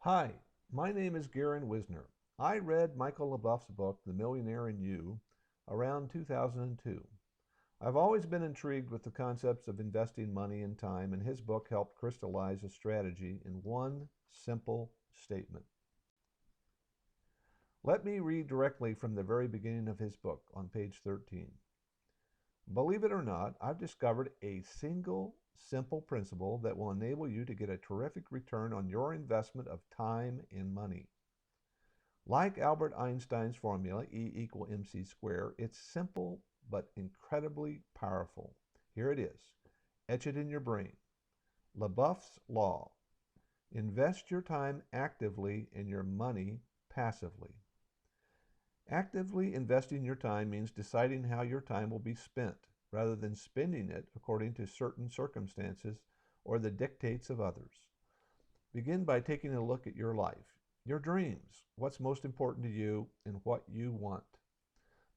Hi, my name is Garen Wisner. I read Michael LeBouf's book, The Millionaire in You, around 2002. I've always been intrigued with the concepts of investing money and time, and his book helped crystallize a strategy in one simple statement. Let me read directly from the very beginning of his book on page 13. Believe it or not, I've discovered a single simple principle that will enable you to get a terrific return on your investment of time and money. Like Albert Einstein's formula, E equal mc squared, it's simple but incredibly powerful. Here it is. Etch it in your brain. LeBouf's law. Invest your time actively and your money passively. Actively investing your time means deciding how your time will be spent, rather than spending it according to certain circumstances or the dictates of others. Begin by taking a look at your life, your dreams, what's most important to you, and what you want.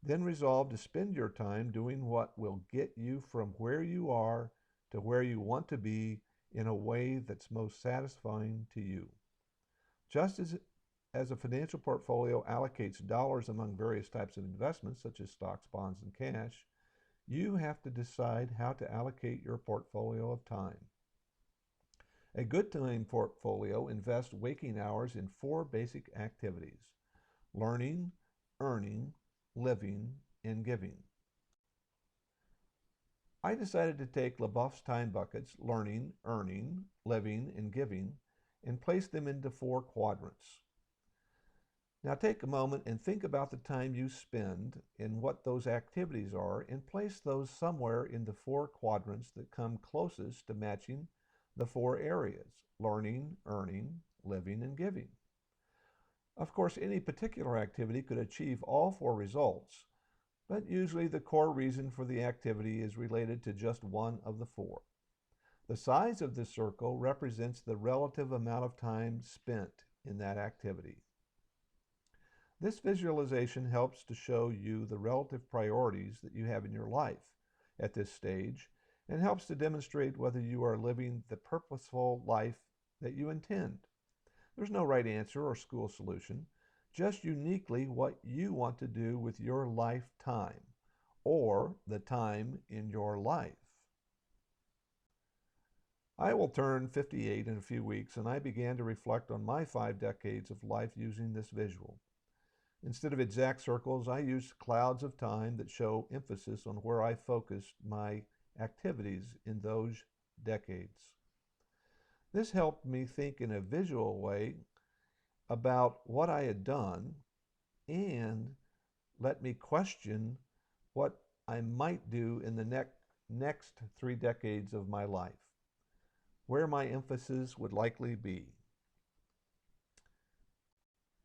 Then resolve to spend your time doing what will get you from where you are to where you want to be in a way that's most satisfying to you. Just as a financial portfolio allocates dollars among various types of investments, such as stocks, bonds, and cash, you have to decide how to allocate your portfolio of time. A good time portfolio invests waking hours in four basic activities: learning, earning, living, and giving. I decided to take LeBouf's time buckets, learning, earning, living, and giving, and place them into four quadrants. Now take a moment and think about the time you spend and what those activities are, and place those somewhere in the four quadrants that come closest to matching the four areas: learning, earning, living, and giving. Of course, any particular activity could achieve all four results, but usually the core reason for the activity is related to just one of the four. The size of this circle represents the relative amount of time spent in that activity. This visualization helps to show you the relative priorities that you have in your life at this stage, and helps to demonstrate whether you are living the purposeful life that you intend. There's no right answer or school solution, just uniquely what you want to do with your lifetime, or the time in your life. I will turn 58 in a few weeks, and I began to reflect on my 5 decades of life using this visual. Instead of exact circles, I used clouds of time that show emphasis on where I focused my activities in those decades. This helped me think in a visual way about what I had done, and let me question what I might do in the next 3 decades of my life, where my emphasis would likely be.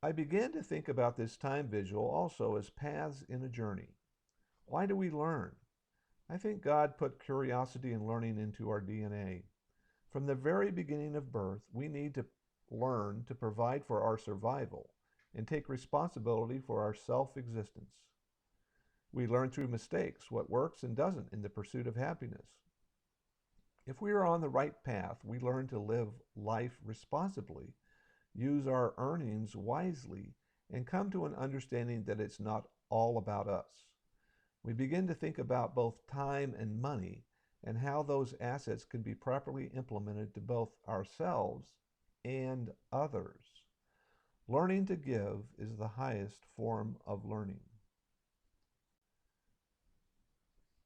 I began to think about this time visual also as paths in a journey. Why do we learn? I think God put curiosity and learning into our DNA. From the very beginning of birth, we need to learn to provide for our survival and take responsibility for our self-existence. We learn through mistakes what works and doesn't in the pursuit of happiness. If we are on the right path, we learn to live life responsibly, use our earnings wisely, and come to an understanding that it's not all about us. We begin to think about both time and money and how those assets can be properly implemented to both ourselves and others. Learning to give is the highest form of learning.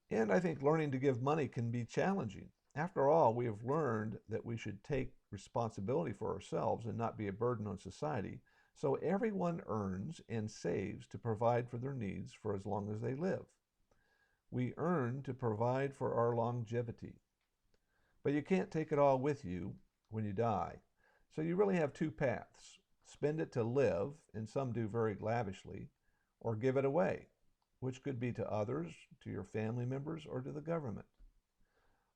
And I think learning to give money can be challenging. After all, we have learned that we should take responsibility for ourselves and not be a burden on society. So everyone earns and saves to provide for their needs for as long as they live. We earn to provide for our longevity. But you can't take it all with you when you die. So you really have two paths: spend it to live, and some do very lavishly, or give it away, which could be to others, to your family members, or to the government.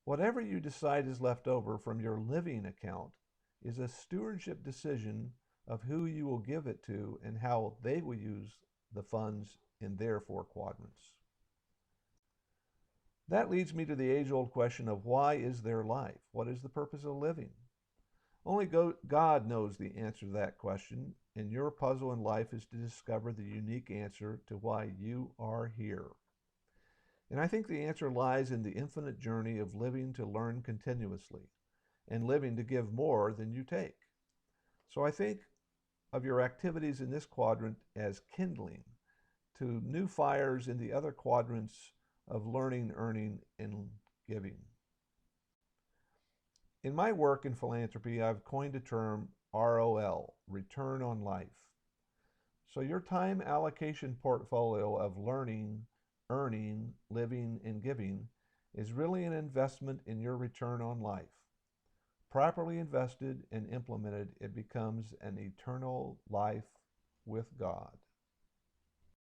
Whatever you decide is left over from your living account is a stewardship decision of who you will give it to and how they will use the funds in their four quadrants. That leads me to the age-old question of why is there life? What is the purpose of living? Only God knows the answer to that question, and your puzzle in life is to discover the unique answer to why you are here. And I think the answer lies in the infinite journey of living to learn continuously and living to give more than you take. So I think of your activities in this quadrant as kindling to new fires in the other quadrants of learning, earning, and giving. In my work in philanthropy, I've coined a term ROL, return on life. So your time allocation portfolio of learning, earning, living, and giving is really an investment in your return on life. Properly invested and implemented, it becomes an eternal life with God.